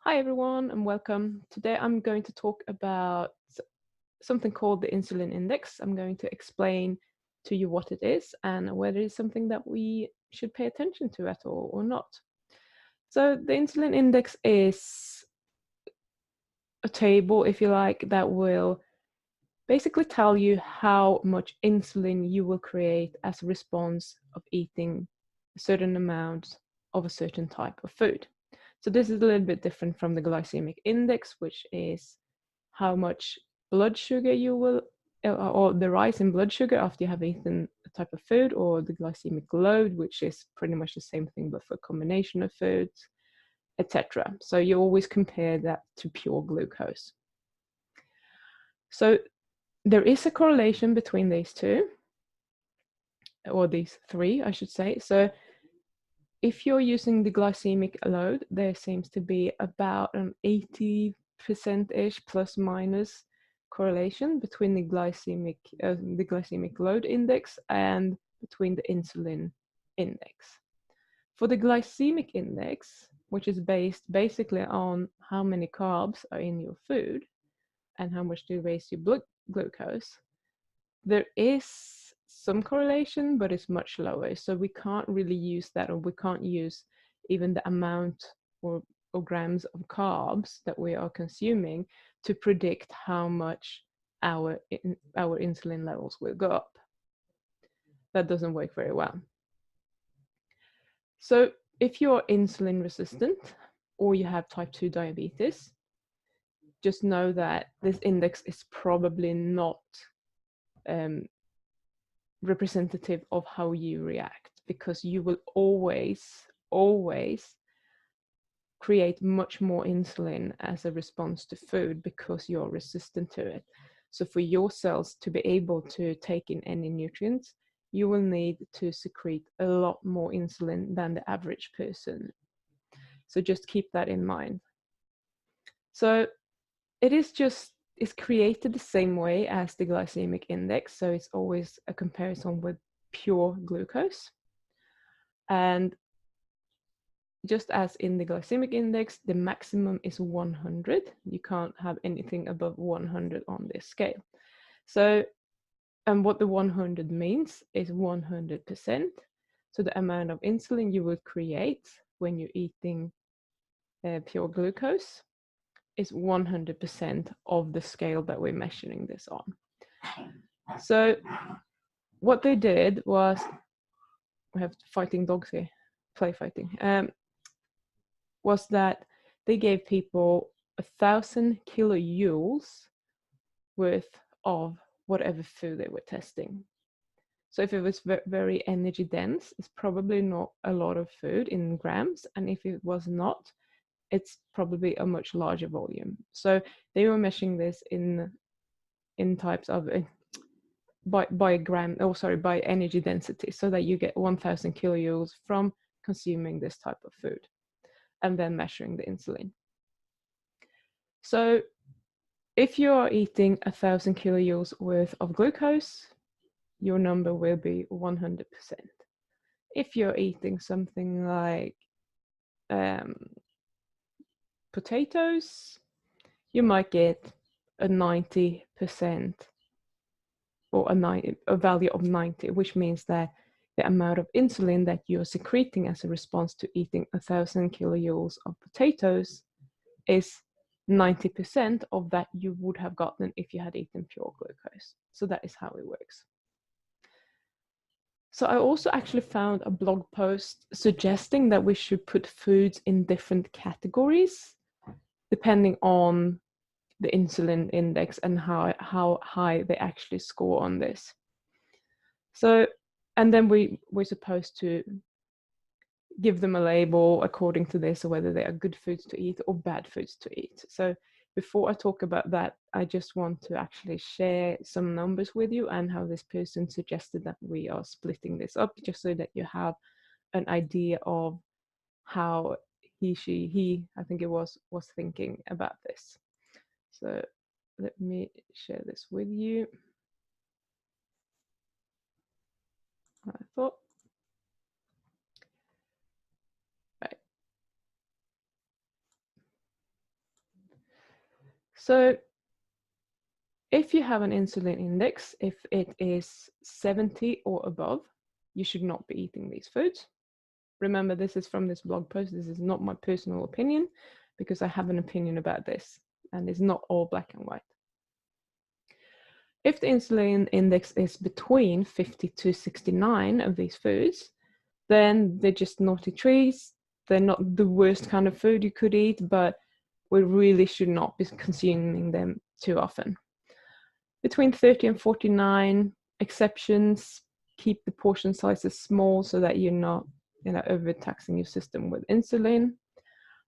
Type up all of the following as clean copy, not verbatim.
Hi everyone and welcome. Today I'm going to talk about something called the insulin index. I'm going to explain to you what it is and whether it's something that we should pay attention to at all or not. So the insulin index is a table, if you like, that will basically tell you how much insulin you will create as a response of eating a certain amount of a certain type of food. So this is a little bit different from the glycemic index, which is how much blood sugar you will, or the rise in blood sugar after you have eaten a type of food, or the glycemic load, which is pretty much the same thing but for a combination of foods, etc. So you always compare that to pure glucose. So there is a correlation between these two, or these three, I should say. So if you're using the glycemic load, there seems to be about an 80%-ish plus minus correlation between the glycemic load index and between the insulin index. For the glycemic index, which is based basically on how many carbs are in your food and how much they raise your blood glucose, there is some correlation, but it's much lower. So we can't really use that, or we can't use even the amount or grams of carbs that we are consuming to predict how much our insulin levels will go up. That doesn't work very well. So if you're insulin resistant or you have type 2 diabetes, just know that this index is probably not representative of how you react, because you will always create much more insulin as a response to food because you're resistant to it. So for your cells to be able to take in any nutrients, you will need to secrete a lot more insulin than the average person. So just keep that in mind. So it's created the same way as the glycemic index. So it's always a comparison with pure glucose. And just as in the glycemic index, the maximum is 100. You can't have anything above 100 on this scale. So, and what the 100 means is 100%. So the amount of insulin you would create when you're eating pure glucose is 100% of the scale that we're measuring this on. So what they did was, we have fighting dogs here, play fighting, was that they gave people 1,000 kilojoules worth of whatever food they were testing. So if it was very energy dense, it's probably not a lot of food in grams, and if it was not, it's probably a much larger volume. So they were measuring this in types of by energy density, so that you get 1,000 kilojoules from consuming this type of food, and then measuring the insulin. So if you're eating 1,000 kilojoules worth of glucose, your number will be 100%. If you're eating something like potatoes, you might get a 90% or a value of 90, which means that the amount of insulin that you're secreting as a response to eating 1,000 kilojoules of potatoes is 90% of that you would have gotten if you had eaten pure glucose. So that is how it works. So I also actually found a blog post suggesting that we should put foods in different categories depending on the insulin index and how high they actually score on this. So, and then we're supposed to give them a label according to this, or whether they are good foods to eat or bad foods to eat. So before I talk about that, I just want to actually share some numbers with you and how this person suggested that we are splitting this up, just so that you have an idea of how he, I think it was thinking about this. So let me share this with you. I thought. Right. So if you have an insulin index, if it is 70 or above, you should not be eating these foods. Remember, this is from this blog post. This is not my personal opinion, because I have an opinion about this, and it's not all black and white. If the insulin index is between 50 to 69 of these foods, then they're just naughty trees. They're not the worst kind of food you could eat, but we really should not be consuming them too often. Between 30 and 49, exceptions, keep the portion sizes small so that you're not overtaxing your system with insulin.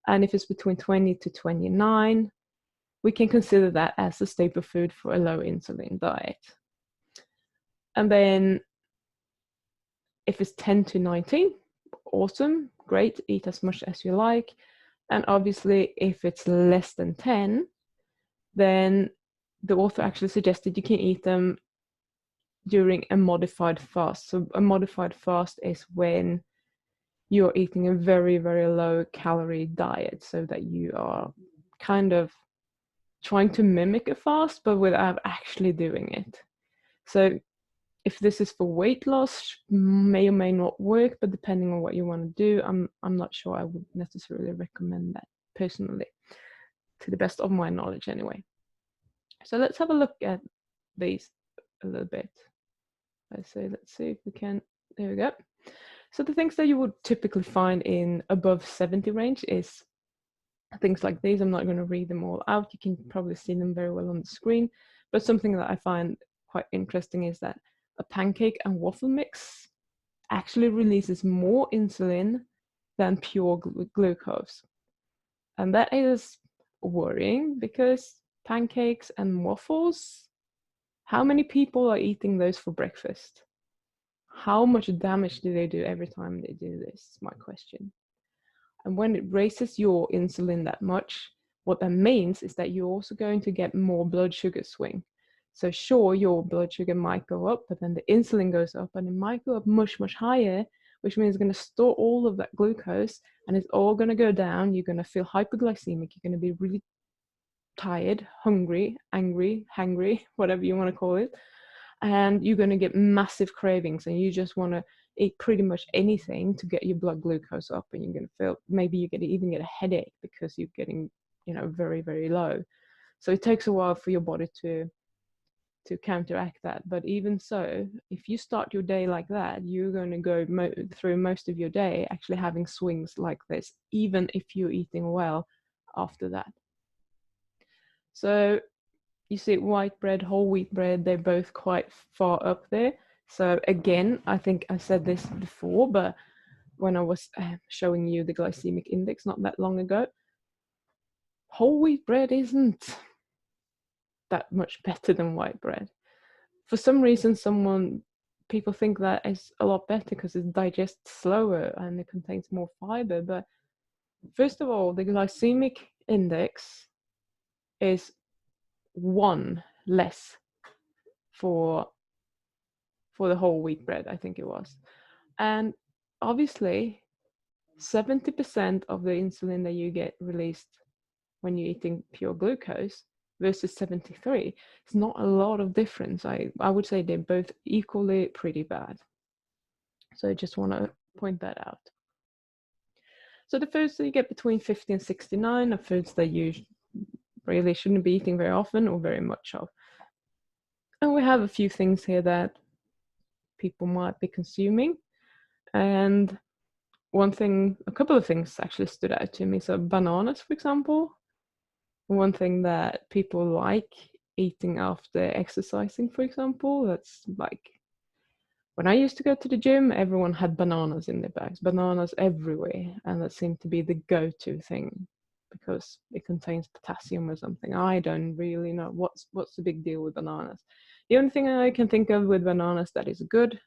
And if it's between 20 to 29, we can consider that as a staple food for a low insulin diet. And then if it's 10 to 19, awesome, great, eat as much as you like. And obviously, if it's less than 10, then the author actually suggested you can eat them during a modified fast. So a modified fast is when you're eating a very, very low calorie diet, so that you are kind of trying to mimic a fast, but without actually doing it. So if this is for weight loss, may or may not work, but depending on what you want to do, I'm not sure I would necessarily recommend that personally, to the best of my knowledge anyway. So let's have a look at these a little bit. Let's see if we can, there we go. So the things that you would typically find in above 70 range is things like these. I'm not going to read them all out. You can probably see them very well on the screen. But something that I find quite interesting is that a pancake and waffle mix actually releases more insulin than pure glucose. And that is worrying, because pancakes and waffles, how many people are eating those for breakfast? How much damage do they do every time they do this, is my question. And when it raises your insulin that much, what that means is that you're also going to get more blood sugar swing. So sure, your blood sugar might go up, but then the insulin goes up, and it might go up much, much higher, which means it's going to store all of that glucose, and it's all going to go down. You're going to feel hypoglycemic. You're going to be really tired, hungry, angry, hangry, whatever you want to call it. And you're going to get massive cravings, and you just want to eat pretty much anything to get your blood glucose up, and you're going to feel, maybe you're going to even get a headache because you're getting very, very low. So it takes a while for your body to counteract that. But even so, if you start your day like that, you're going to go through most of your day actually having swings like this, even if you're eating well after that. So you see, white bread, whole wheat bread, they're both quite far up there. So again, I think I said this before, but when I was showing you the glycemic index not that long ago, whole wheat bread isn't that much better than white bread. For some reason, people think that is a lot better because it digests slower and it contains more fiber. But first of all, the glycemic index is 1 less for the whole wheat bread, I think it was. And obviously, 70% of the insulin that you get released when you're eating pure glucose versus 73, it's not a lot of difference. I would say they're both equally pretty bad. So I just want to point that out. So the foods that you get between 50 and 69 are foods that you really shouldn't be eating very often or very much of. And we have a few things here that people might be consuming. And a couple of things actually stood out to me. So bananas, for example, one thing that people like eating after exercising, for example, that's like, when I used to go to the gym, everyone had bananas in their bags, bananas everywhere. And that seemed to be the go-to thing because it contains potassium or something. I don't really know what's the big deal with bananas. The only thing I can think of with bananas that is good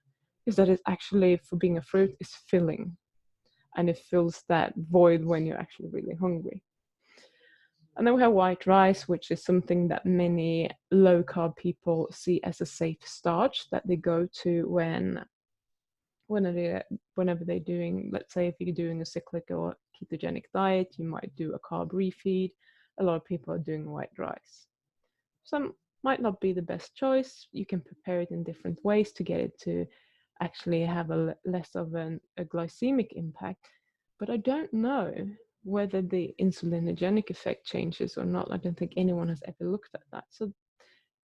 is that it's actually, for being a fruit, is filling. And it fills that void when you're actually really hungry. And then we have white rice, which is something that many low-carb people see as a safe starch that they go to whenever they're doing, let's say if you're doing a cyclic or ketogenic diet, you might do a carb refeed. a lot of people are doing white rice. Some might not be the best choice. You can prepare it in different ways to get it to actually have a less of a glycemic impact. But I don't know whether the insulinogenic effect changes or not. I don't think anyone has ever looked at that. So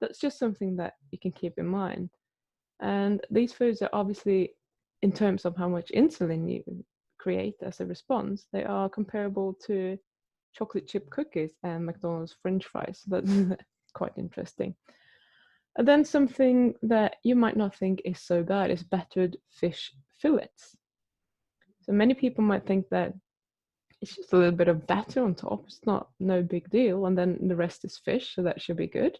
that's just something that you can keep in mind. And these foods are obviously, in terms of how much insulin you create as a response, they are comparable to chocolate chip cookies and McDonald's French fries. So that's quite interesting. And then something that you might not think is so bad is battered fish fillets. So many people might think that it's just a little bit of batter on top. It's not no big deal. And then the rest is fish, so that should be good.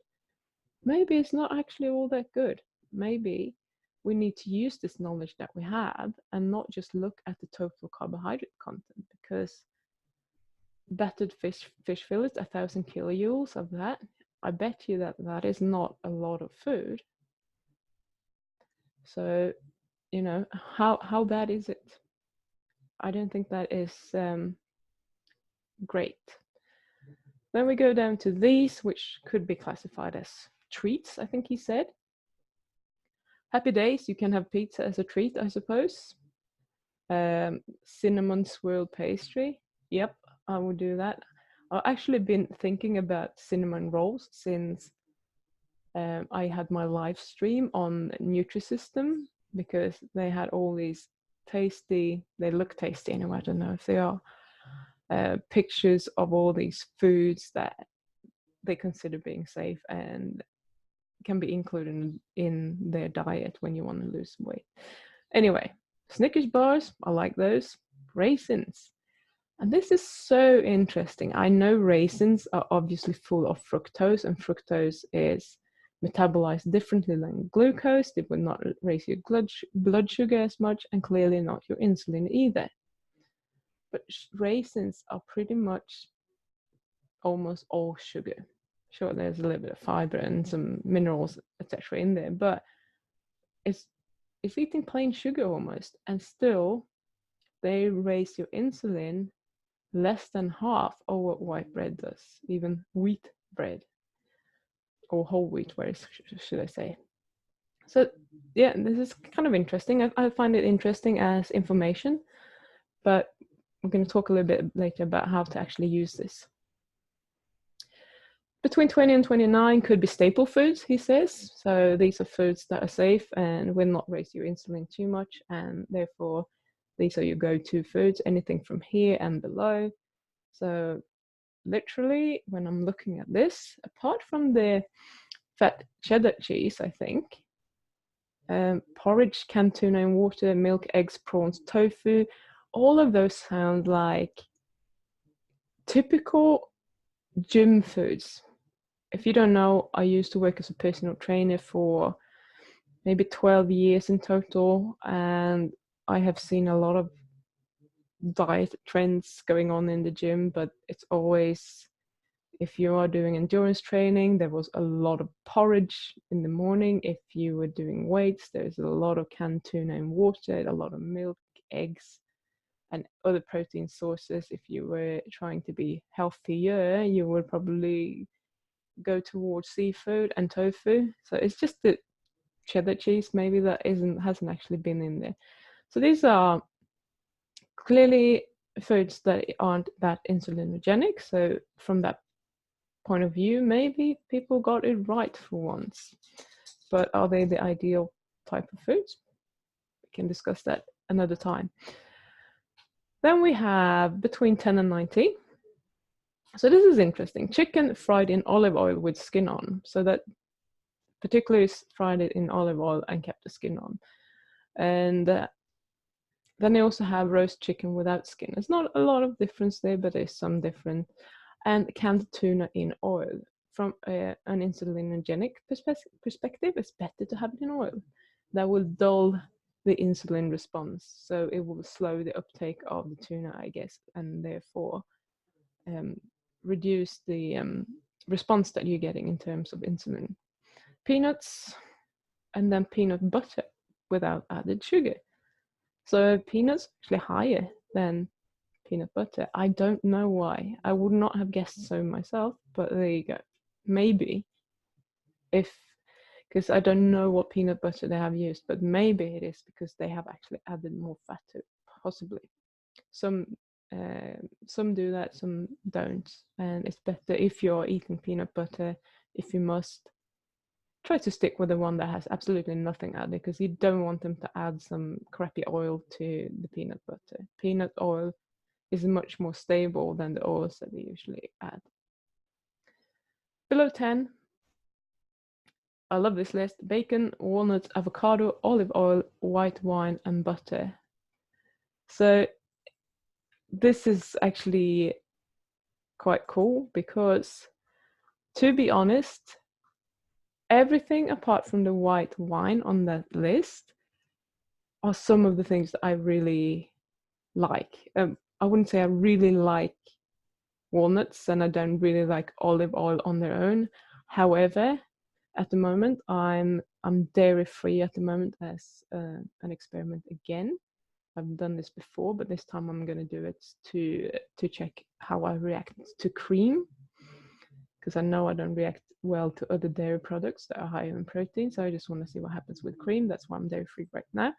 Maybe it's not actually all that good. Maybe we need to use this knowledge that we have and not just look at the total carbohydrate content, because battered fish fillets, 1,000 kilojoules of that, I bet you that that is not a lot of food. So, you know, how bad is it? I don't think that is great. Then we go down to these, which could be classified as treats, I think he said. Happy days, you can have pizza as a treat, I suppose. Cinnamon swirl pastry, yep, I would do that. I've actually been thinking about cinnamon rolls since I had my live stream on Nutrisystem, because they had all these tasty, they look tasty anyway, I don't know if they are, pictures of all these foods that they consider being safe and can be included in their diet when you want to lose weight. Anyway, Snickers bars, I like those. Raisins. And this is so interesting. I know raisins are obviously full of fructose, and fructose is metabolized differently than glucose. It will not raise your blood sugar as much, and clearly not your insulin either. But raisins are pretty much almost all sugar. Sure, there's a little bit of fiber and some minerals, etc. in there, but it's eating plain sugar almost, and still they raise your insulin less than half of what white bread does, even wheat bread, or whole wheat, where should I say. So yeah, this is kind of interesting. I find it interesting as information, but we're going to talk a little bit later about how to actually use this. Between 20 and 29 could be staple foods, he says. So these are foods that are safe and will not raise your insulin too much, and therefore these are your go-to foods, anything from here and below. So literally, when I'm looking at this, apart from the fat cheddar cheese, I think, porridge, canned tuna in water, milk, eggs, prawns, tofu, all of those sound like typical gym foods. If you don't know, I used to work as a personal trainer for maybe 12 years in total, and I have seen a lot of diet trends going on in the gym, but it's always, if you are doing endurance training, there was a lot of porridge in the morning. If you were doing weights, there's a lot of canned tuna and water, a lot of milk, eggs, and other protein sources. If you were trying to be healthier, you would probably go towards seafood and tofu. So it's just the cheddar cheese maybe that hasn't actually been in there. So these are clearly foods that aren't that insulinogenic. So from that point of view, maybe people got it right for once. But are they the ideal type of foods? We can discuss that another time. Then we have between 10 and 90. So this is interesting. Chicken fried in olive oil with skin on. So that particularly fried it in olive oil and kept the skin on. And then they also have roast chicken without skin. There's not a lot of difference there, but there's some difference. And canned tuna in oil. From an insulinogenic perspective, it's better to have it in oil. That will dull the insulin response, so it will slow the uptake of the tuna, I guess, and therefore reduce the response that you're getting in terms of insulin. Peanuts, and then peanut butter without added sugar. So peanuts actually higher than peanut butter. I don't know why. I would not have guessed so myself, but there you go. Maybe if, because I don't know what peanut butter they have used, but maybe it is because they have actually added more fat to it, possibly. Some some do that, some don't, and it's better if you're eating peanut butter, if you must, try to stick with the one that has absolutely nothing added, because you don't want them to add some crappy oil to the peanut butter. Peanut oil is much more stable than the oils that they usually add. Below 10, I love this list: bacon, walnuts, avocado, olive oil, white wine, and butter. So this is actually quite cool because, to be honest, everything apart from the white wine on that list are some of the things that I really like. I wouldn't say I really like walnuts, and I don't really like olive oil on their own. However, at the moment, I'm dairy free at the moment as an experiment again. I've done this before, but this time I'm going to do it to check how I react to cream, because I know I don't react well to other dairy products that are higher in protein. So I just want to see what happens with cream. That's why I'm dairy free right now.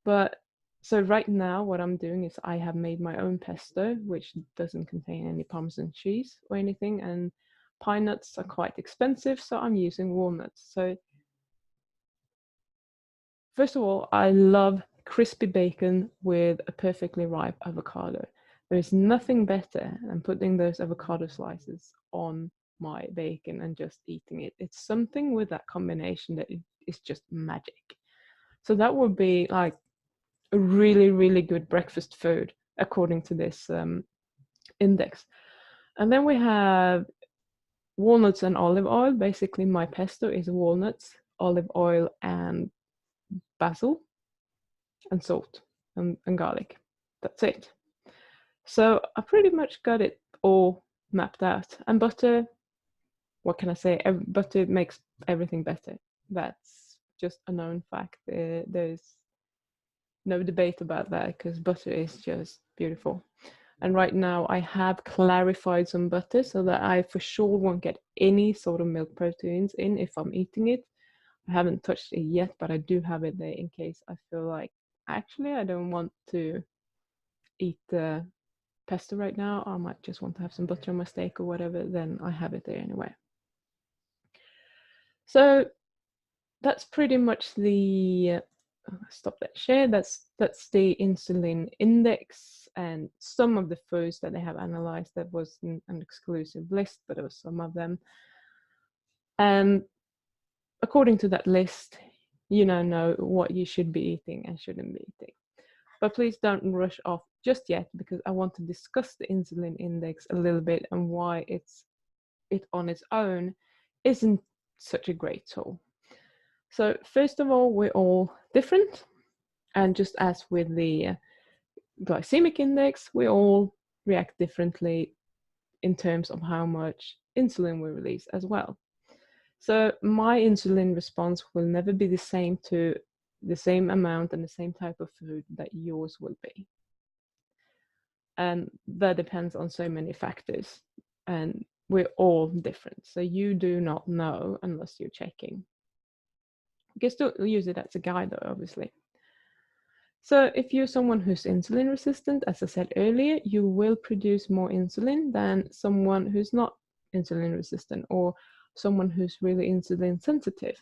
But so right now, what I'm doing is I have made my own pesto, which doesn't contain any Parmesan cheese or anything, and pine nuts are quite expensive, so I'm using walnuts. So first of all, I love crispy bacon with a perfectly ripe avocado. There is nothing better than putting those avocado slices on my bacon and just eating it. It's something with that combination that is just magic. So that would be like a really, really good breakfast food according to this index. And then we have walnuts and olive oil. Basically, my pesto is walnuts, olive oil, and basil, and salt, and garlic. That's it. So I pretty much got it all mapped out. And butter, what can I say? Butter makes everything better. That's just a known fact. There's no debate about that, because butter is just beautiful. And right now I have clarified some butter so that I for sure won't get any sort of milk proteins in if I'm eating it. I haven't touched it yet, but I do have it there in case I feel like actually I don't want to eat the pesto right now. I might just want to have some butter on my steak or whatever, then I have it there anyway. So that's pretty much the stop that share. That's the insulin index and some of the foods that they have analyzed. That wasn't an exclusive list, but it was some of them. And according to that list, you now know what you should be eating and shouldn't be eating. But please don't rush off just yet, because I want to discuss the insulin index a little bit and why it on its own isn't such a great tool. So first of all, we're all different. And just as with the glycemic index, we all react differently in terms of how much insulin we release as well. So my insulin response will never be the same to the same amount and the same type of food that yours will be. And that depends on so many factors. And we're all different. So you do not know unless you're checking. You can still use it as a guide though, obviously. So if you're someone who's insulin resistant, as I said earlier, you will produce more insulin than someone who's not insulin resistant, or someone who's really insulin sensitive.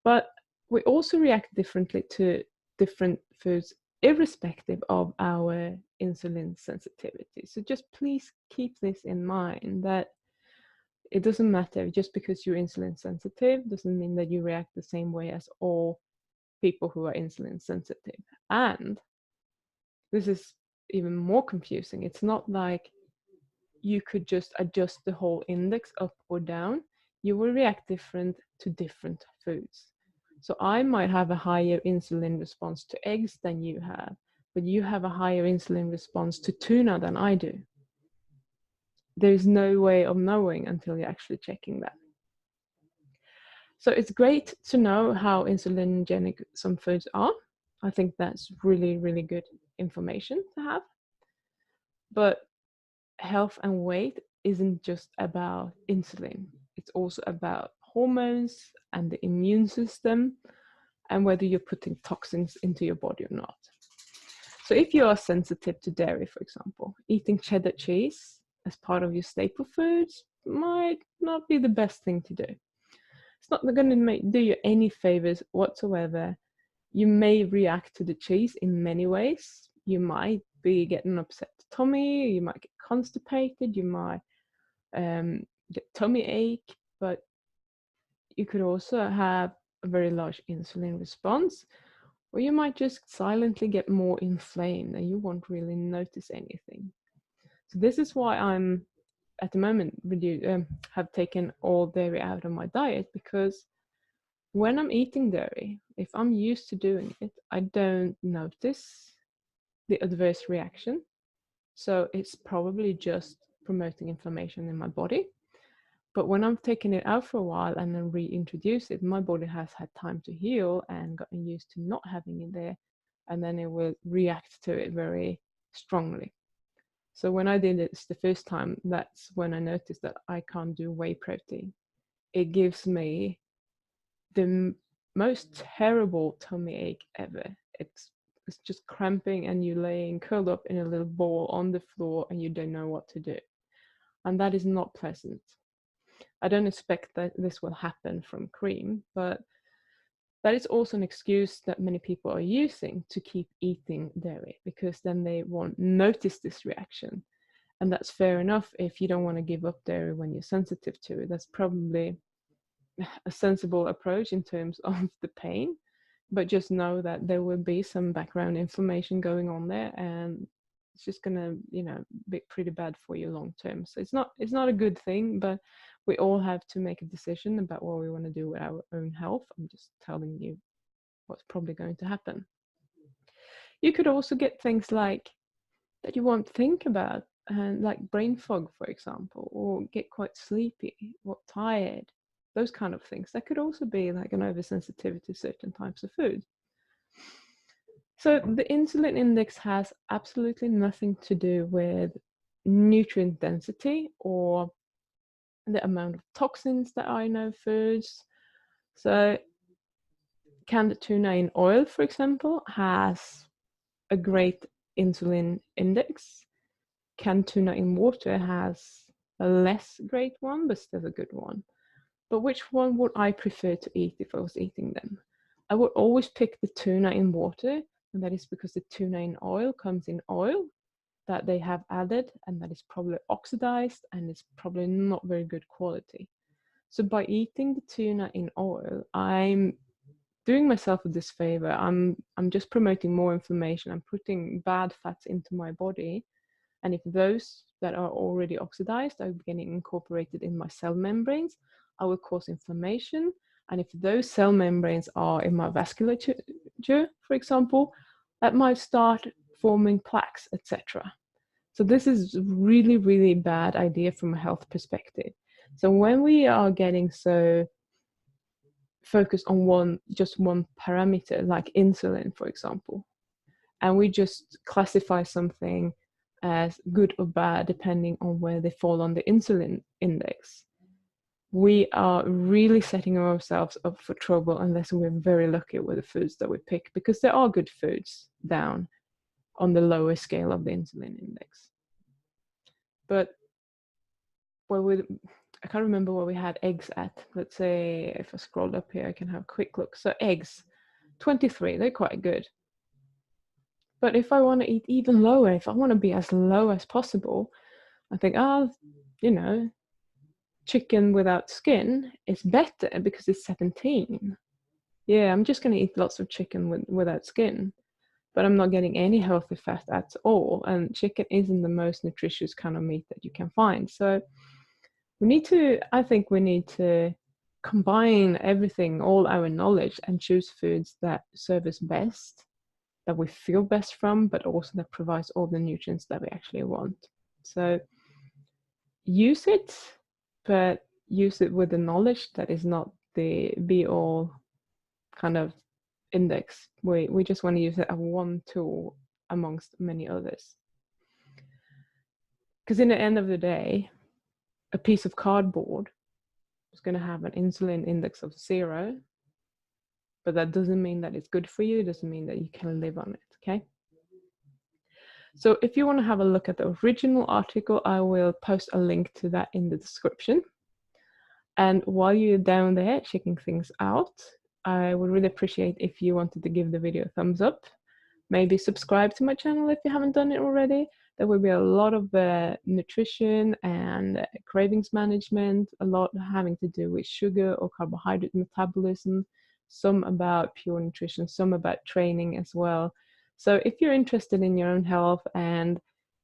But we also react differently to different foods, irrespective of our insulin sensitivity. So just please keep this in mind, that it doesn't matter, just because you're insulin sensitive doesn't mean that you react the same way as all people who are insulin sensitive. And this is even more confusing. It's not like you could just adjust the whole index up or down. You will react different to different foods. So I might have a higher insulin response to eggs than you have, but you have a higher insulin response to tuna than I do. There's no way of knowing until you're actually checking that. So it's great to know how insulinogenic some foods are. I think that's really, really good information to have. But health and weight isn't just about insulin. It's also about hormones and the immune system and whether you're putting toxins into your body or not. So if you are sensitive to dairy, for example, eating cheddar cheese as part of your staple foods might not be the best thing to do. It's not going to do you any favors whatsoever. You may react to the cheese in many ways. You might be getting upset tummy, you might get constipated, you might get tummy ache, but you could also have a very large insulin response, or you might just silently get more inflamed and you won't really notice anything. So this is why I'm at the moment have taken all dairy out of my diet, because when I'm eating dairy, if I'm used to doing it, I don't notice the adverse reaction. So it's probably just promoting inflammation in my body. But when I'm taking it out for a while and then reintroduce it, my body has had time to heal and gotten used to not having it there, and then it will react to it very strongly. So when I did it the first time, that's when I noticed that I can't do whey protein. It gives me the most terrible tummy ache ever. It's just cramping and you laying curled up in a little ball on the floor and you don't know what to do. And that is not pleasant. I don't expect that this will happen from cream, but that is also an excuse that many people are using to keep eating dairy, because then they won't notice this reaction. And that's fair enough if you don't want to give up dairy when you're sensitive to it. That's probably a sensible approach in terms of the pain, but just know that there will be some background inflammation going on there, and it's just gonna, be pretty bad for you long term. So it's not a good thing, but we all have to make a decision about what we want to do with our own health. I'm just telling you what's probably going to happen. You could also get things like that you won't think about, and like brain fog, for example, or get quite sleepy or tired, those kind of things. That could also be like an oversensitivity to certain types of food. So the insulin index has absolutely nothing to do with nutrient density or the amount of toxins that are in our foods. So canned tuna in oil, for example, has a great insulin index. Canned tuna in water has a less great one, but still a good one. But which one would I prefer to eat if I was eating them? I would always pick the tuna in water, and that is because the tuna in oil comes in oil that they have added, and that is probably oxidized and it's probably not very good quality. So by eating the tuna in oil, I'm doing myself a disfavor. I'm just promoting more inflammation. I'm putting bad fats into my body, and if those that are already oxidized are getting incorporated in my cell membranes, I will cause inflammation. And if those cell membranes are in my vasculature, for example, that might start forming plaques, etc. So this is really, really bad idea from a health perspective. So when we are getting so focused on just one parameter, like insulin, for example, and we just classify something as good or bad depending on where they fall on the insulin index, we are really setting ourselves up for trouble unless we're very lucky with the foods that we pick, because there are good foods down on the lower scale of the insulin index. But I can't remember where we had eggs at. Let's say if I scroll up here, I can have a quick look. So eggs, 23, they're quite good. But if I want to eat even lower, if I want to be as low as possible, I think, chicken without skin is better because it's 17. Yeah, I'm just going to eat lots of chicken without skin, but I'm not getting any healthy fat at all. And chicken isn't the most nutritious kind of meat that you can find. So I think we need to combine everything, all our knowledge, and choose foods that serve us best, that we feel best from, but also that provides all the nutrients that we actually want. So use it, but use it with the knowledge that is not the be all kind of index. We just want to use it as one tool amongst many others. because in the end of the day, a piece of cardboard is going to have an insulin index of 0, but that doesn't mean that it's good for you. It doesn't mean that you can live on it, okay? So if you want to have a look at the original article, I will post a link to that in the description. And while you're down there checking things out, I would really appreciate if you wanted to give the video a thumbs up. Maybe subscribe to my channel if you haven't done it already. There will be a lot of nutrition and cravings management, a lot having to do with sugar or carbohydrate metabolism, some about pure nutrition, some about training as well. So if you're interested in your own health and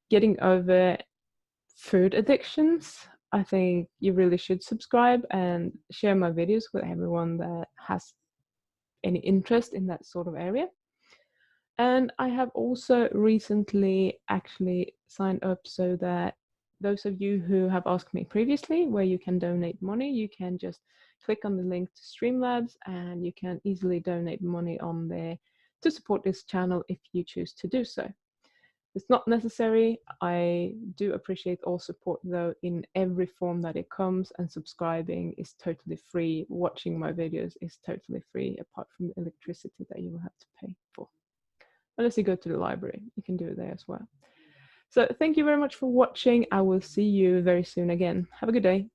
getting over food addictions, I think you really should subscribe and share my videos with everyone that has any interest in that sort of area. And I have also recently actually signed up so that those of you who have asked me previously where you can donate money, you can just click on the link to Streamlabs and you can easily donate money on there to support this channel if you choose to do so. It's not necessary. I do appreciate all support though in every form that it comes, and subscribing is totally free. Watching my videos is totally free apart from the electricity that you will have to pay for. Unless you go to the library, you can do it there as well. So thank you very much for watching. I will see you very soon again. Have a good day.